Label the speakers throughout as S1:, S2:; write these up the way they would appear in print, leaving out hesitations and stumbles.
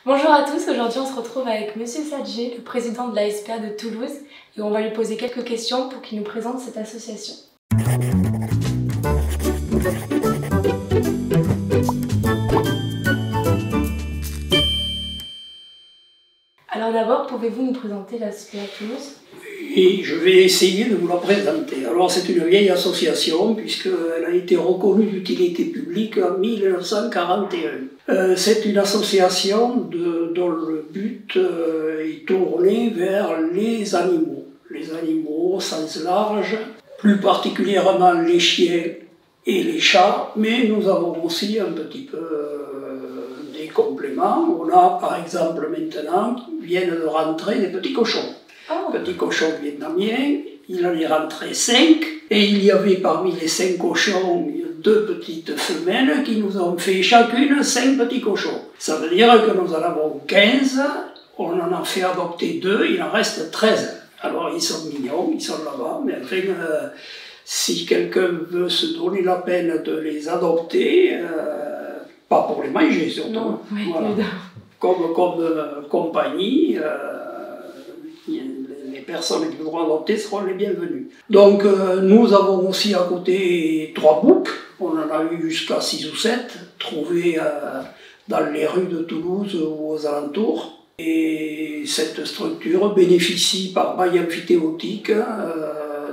S1: Bonjour à tous, aujourd'hui on se retrouve avec Monsieur Sadjé, le président de la SPA de Toulouse, et on va lui poser quelques questions pour qu'il nous présente cette association. Alors d'abord, pouvez-vous nous présenter la SPA Toulouse?
S2: Et je vais essayer de vous la présenter. Alors c'est une vieille association puisqu'elle a été reconnue d'utilité publique en 1941. C'est une association dont le but est tourné vers les animaux au sens large, plus particulièrement les chiens et les chats, mais nous avons aussi un petit peu des compléments. On a par exemple maintenant, viennent de rentrer des petits cochons. Petit cochon vietnamien, il en est rentré 5, et il y avait parmi les 5 cochons 2 petites femelles qui nous ont fait chacune 5 petits cochons. Ça veut dire que nous en avons 15, on en a fait adopter 2, il en reste 13. Alors ils sont mignons, ils sont là-bas, mais enfin, si quelqu'un veut se donner la peine de les adopter, pas pour les manger surtout,
S1: non, oui,
S2: voilà. Comme compagnie, les personnes qui voudront adopter seront les bienvenues. Donc nous avons aussi à côté 3 boucs, on en a eu jusqu'à 6 ou 7, trouvés dans les rues de Toulouse ou aux alentours. Et cette structure bénéficie par bail amphithéotique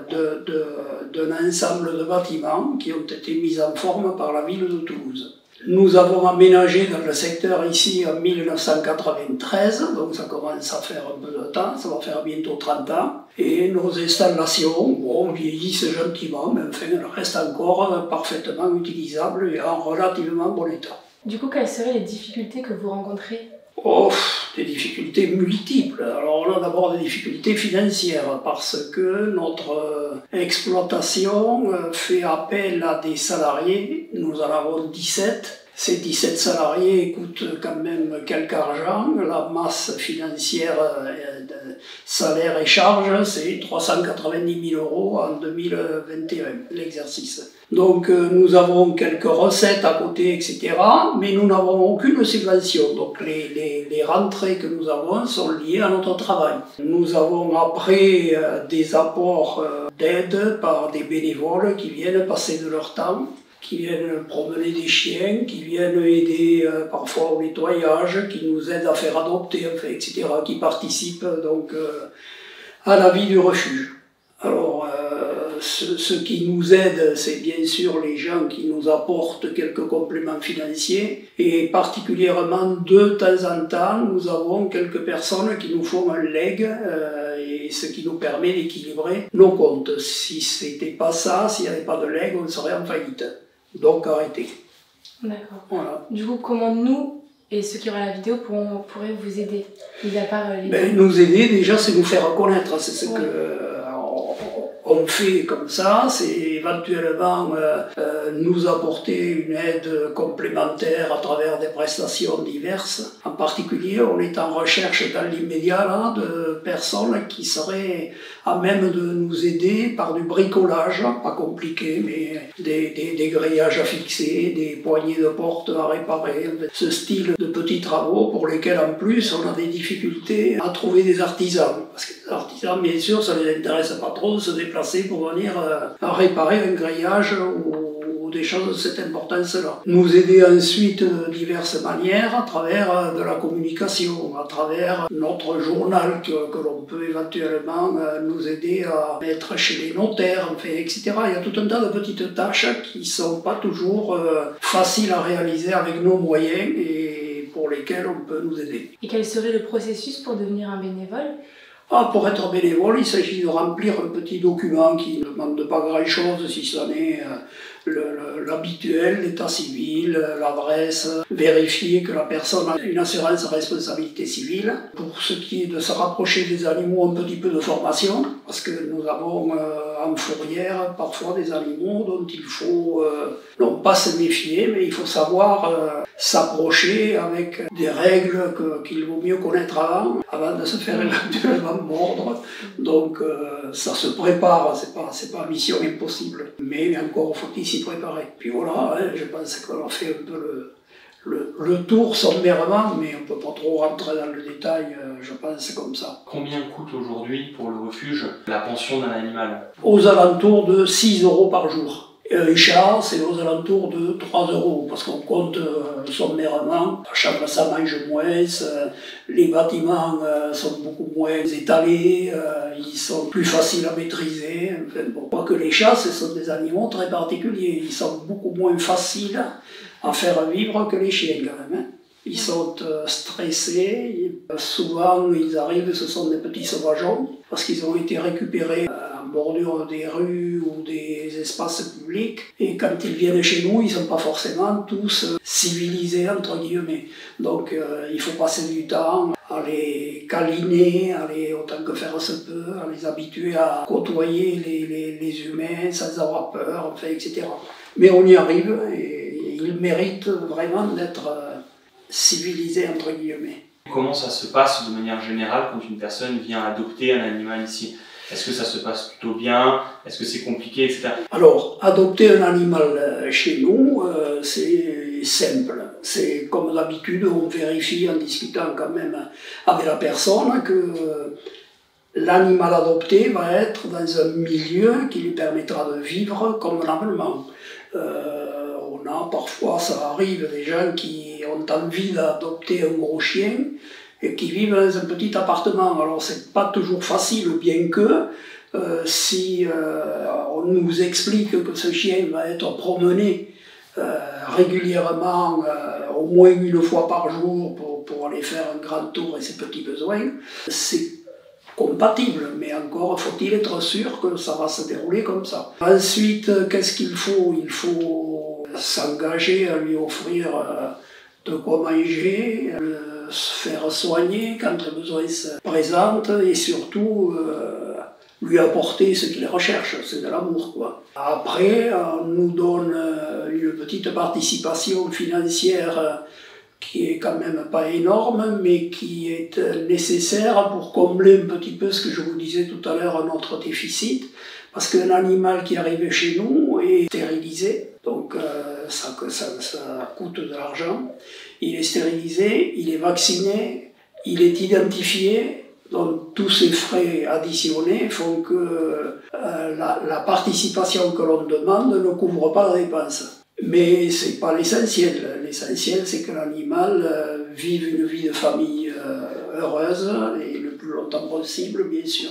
S2: d'un ensemble de bâtiments qui ont été mis en forme par la ville de Toulouse. Nous avons aménagé dans le secteur ici en 1993, donc ça commence à faire un peu de temps, ça va faire bientôt 30 ans. Et nos installations vieillissent gentiment, mais enfin elles restent encore parfaitement utilisables et en relativement bon état.
S1: Du coup, quelles seraient les difficultés que vous rencontrez?
S2: Des difficultés multiples. Alors on a d'abord des difficultés financières parce que notre exploitation fait appel à des salariés. Nous en avons 17. Ces 17 salariés coûtent quand même quelque argent. La masse financière de salaire et charges, c'est 390 000 € en 2021, l'exercice. Donc nous avons quelques recettes à côté, etc. Mais nous n'avons aucune subvention. Donc les rentrées que nous avons sont liées à notre travail. Nous avons après des apports d'aide par des bénévoles qui viennent passer de leur temps, qui viennent promener des chiens, qui viennent aider parfois au nettoyage, qui nous aident à faire adopter, enfin, etc., qui participent donc à la vie du refuge. Alors, ce qui nous aide, c'est bien sûr les gens qui nous apportent quelques compléments financiers, et particulièrement de temps en temps, nous avons quelques personnes qui nous font un leg, et ce qui nous permet d'équilibrer nos comptes. Si c'était pas ça, s'il n'y avait pas de leg, on serait en faillite. Donc arrêtez.
S1: D'accord.
S2: Voilà.
S1: Du coup, comment nous et ceux qui regardent la vidéo pourraient vous aider, mis à part les...
S2: Nous aider déjà, c'est nous faire connaître. C'est ce que on fait comme ça, c'est éventuellement nous apporter une aide complémentaire à travers des prestations diverses. En particulier, on est en recherche dans l'immédiat de personnes qui seraient à même de nous aider par du bricolage, pas compliqué, mais des grillages à fixer, des poignées de porte à réparer, ce style de petits travaux pour lesquels en plus on a des difficultés à trouver des artisans. Parce que les artisans, bien sûr, ça ne les intéresse pas trop de se déplacer pour venir réparer un grillage ou des choses de cette importance-là. Nous aider ensuite de diverses manières, à travers de la communication, à travers notre journal que l'on peut éventuellement nous aider à mettre chez les notaires, enfin, etc. Il y a tout un tas de petites tâches qui ne sont pas toujours faciles à réaliser avec nos moyens et pour lesquelles on peut nous aider.
S1: Et quel serait le processus pour devenir un bénévole?
S2: Pour être bénévole, il s'agit de remplir un petit document qui ne demande pas grand-chose, si ce n'est l'habituel, l'état civil, l'adresse, vérifier que la personne a une assurance responsabilité civile. Pour ce qui est de se rapprocher des animaux, un petit peu de formation, parce que nous avons en fourrière parfois des animaux dont il faut non pas se méfier, mais il faut savoir s'approcher avec des règles qu'il vaut mieux connaître avant de se faire éventuellement mordre. Donc ça se prépare, c'est pas mission impossible, mais encore faut-il s'y préparer. Puis voilà, je pense qu'on a fait un peu le tour sommairement, mais on ne peut pas trop rentrer dans le détail, je pense comme ça.
S3: Combien coûte aujourd'hui pour le refuge la pension d'un animal?
S2: Aux alentours de 6 € par jour. Et un chat, c'est aux alentours de 3 €, parce qu'on compte sommairement. La chambre, ça mange moins, les bâtiments sont beaucoup moins étalés, ils sont plus faciles à maîtriser. Enfin, bon, quoique les chats, ce sont des animaux très particuliers, ils sont beaucoup moins faciles à faire vivre que les chiens quand même. Hein. Ils sont stressés, souvent ils arrivent, ce sont des petits sauvageons, parce qu'ils ont été récupérés en bordure des rues ou des espaces publics, et quand ils viennent chez nous, ils ne sont pas forcément tous civilisés, entre guillemets. Donc il faut passer du temps à les câliner, autant que faire se peut, à les habituer à côtoyer les humains sans avoir peur, enfin, etc. Mais on y arrive, et ils méritent vraiment d'être civilisés, entre guillemets.
S3: Comment ça se passe de manière générale quand une personne vient adopter un animal ici? Est-ce que ça se passe plutôt bien? Est-ce que c'est compliqué, etc.?
S2: Alors, adopter un animal chez nous, c'est simple. C'est comme d'habitude, on vérifie en discutant quand même avec la personne que l'animal adopté va être dans un milieu qui lui permettra de vivre convenablement. On a parfois, ça arrive, des gens qui ont envie d'adopter un gros chien et qui vivent dans un petit appartement. Alors c'est pas toujours facile, bien que si on nous explique que ce chien va être promené régulièrement, au moins une fois par jour pour aller faire un grand tour et ses petits besoins, c'est compatible, mais encore faut-il être sûr que ça va se dérouler comme ça. Ensuite, qu'est-ce qu'il faut? Il faut s'engager à lui offrir de quoi manger, se faire soigner quand le besoin se présente, et surtout lui apporter ce qu'il recherche, c'est de l'amour, quoi. Après, on nous donne une petite participation financière qui est quand même pas énorme, mais qui est nécessaire pour combler un petit peu ce que je vous disais tout à l'heure, notre déficit, parce qu'un animal qui arrive chez nous est stérilisé, donc ça coûte de l'argent. Il est stérilisé, il est vacciné, il est identifié, donc tous ces frais additionnés font que la participation que l'on demande ne couvre pas la dépense. Mais ce n'est pas l'essentiel. L'essentiel, c'est que l'animal vive une vie de famille heureuse et le plus longtemps possible, bien sûr.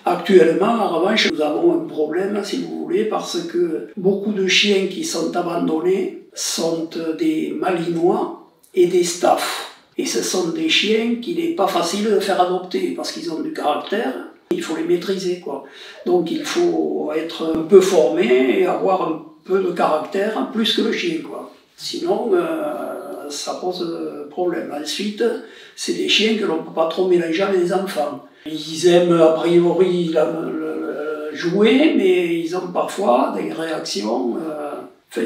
S2: Actuellement, en revanche, nous avons un problème, si vous voulez, parce que beaucoup de chiens qui sont abandonnés sont des malinois et des staffs. Et ce sont des chiens qu'il n'est pas facile de faire adopter parce qu'ils ont du caractère. Il faut les maîtriser, quoi. Donc il faut être un peu formé et avoir un peu de caractère, plus que le chien, quoi. Sinon, ça pose problème. Ensuite, c'est des chiens que l'on ne peut pas trop mélanger avec les enfants. Ils aiment a priori jouer, mais ils ont parfois des réactions.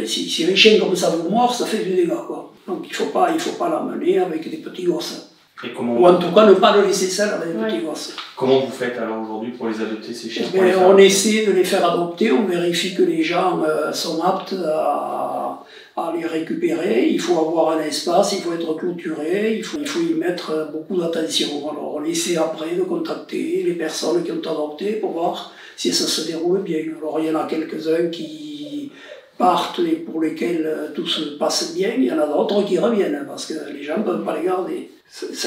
S2: Si un chien comme ça vous mord, ça fait du dégât, quoi. Donc il faut pas l'amener avec des petits gosses. Ou en tout cas ne pas le laisser seul avec des petits gosses.
S3: Comment vous faites alors aujourd'hui pour les adopter, ces chiens?
S2: On essaie de les faire adopter, on vérifie que les gens sont aptes à les récupérer. Il faut avoir un espace, il faut être clôturé, il faut y mettre beaucoup d'attention. Alors on essaie après de contacter les personnes qui ont adopté pour voir si ça se déroule bien. Alors il y en a quelques-uns qui partent et pour lesquels tout se passe bien, il y en a d'autres qui reviennent parce que les gens ne peuvent pas les garder.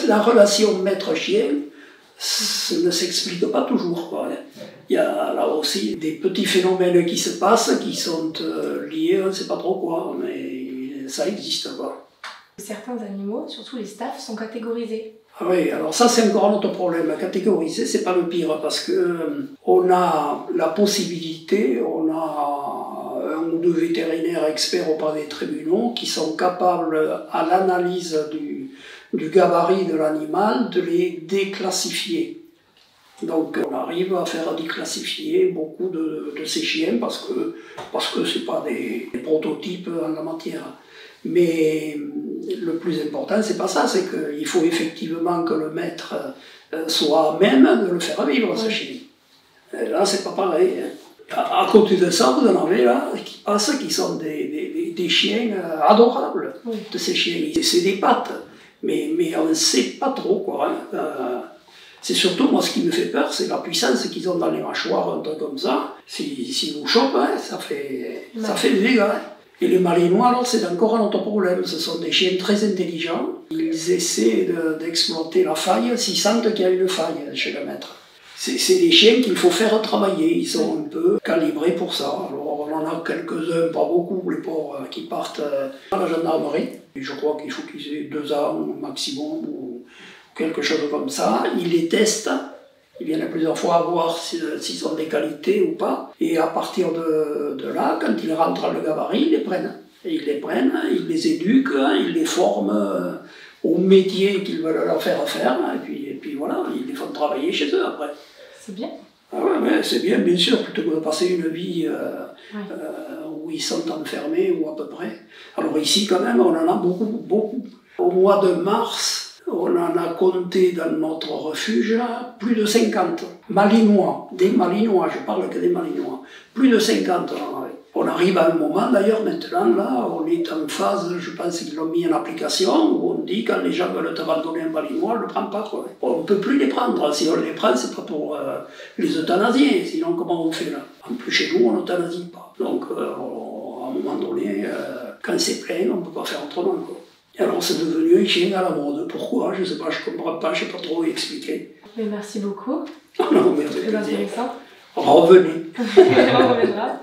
S2: La relation maître-chien ne s'explique pas toujours, quoi. Il y a là aussi des petits phénomènes qui se passent, qui sont liés, on ne sait pas trop quoi, mais ça existe, quoi.
S1: Certains animaux, surtout les staffs, sont catégorisés.
S2: Ah oui, alors ça c'est encore un autre problème. Catégoriser, c'est pas le pire, parce que on a la possibilité, on a un ou deux vétérinaires experts auprès des tribunaux qui sont capables, à l'analyse du gabarit de l'animal, de les déclassifier. Donc on arrive à faire déclassifier beaucoup de ces chiens parce que c'est pas des prototypes en la matière. Mais le plus important, c'est pas ça, c'est qu'il faut effectivement que le maître soit à même de le faire vivre, ce chien. Et là, c'est pas pareil. À côté de ça, vous en avez là qui passent, qui sont des des chiens adorables,
S1: Oui.
S2: de ces chiens. C'est des pattes, mais on ne sait pas trop quoi. Hein. C'est surtout, moi, ce qui me fait peur, c'est la puissance qu'ils ont dans les mâchoires, un truc comme ça. Si vous chopent, hein, ça fait des dégâts. Hein. Et les Malinois, alors, c'est encore un autre problème. Ce sont des chiens très intelligents. Ils essaient d'exploiter la faille s'ils sentent qu'il y a une faille chez le maître. C'est des chiens qu'il faut faire travailler. Ils sont un peu calibrés pour ça. Alors, on en a quelques-uns, pas beaucoup, les pauvres, qui partent à la gendarmerie. Et je crois qu'il faut qu'ils aient 2 ans au maximum, ou quelque chose comme ça. Ils les testent. Ils viennent plusieurs fois à voir s'ils ont des qualités ou pas. Et à partir de là, quand ils rentrent dans le gabarit, ils les prennent. Et ils les prennent, ils les éduquent, ils les forment au métier qu'ils veulent leur faire faire. Et puis voilà, ils les font travailler chez eux après.
S1: C'est bien.
S2: Ah ouais, c'est bien sûr, plutôt que de passer une vie où ils sont enfermés ou à peu près. Alors ici, quand même, on en a beaucoup. Au mois de mars, on en a compté dans notre refuge plus de 50 Malinois, des Malinois, je parle que des Malinois, plus de 50. On arrive à un moment d'ailleurs maintenant, là, on est en phase, je pense qu'ils l'ont mis en application, où on dit quand les gens veulent abandonner un Malinois, on ne le prend pas. Quoi. On ne peut plus les prendre, si on les prend, c'est pas pour les euthanasier, sinon comment on fait là? En plus chez nous, on n'euthanasie pas. Donc à un moment donné, quand c'est plein, on ne peut pas faire autrement. Quoi. Et alors c'est devenu un chien à la mode. Pourquoi? Je ne sais pas, je ne comprends pas, je ne sais pas trop expliquer.
S1: Mais merci beaucoup.
S2: Non, mais avec
S1: C'est
S2: plaisir.
S1: intéressant.
S2: Revenez.
S1: On reviendra.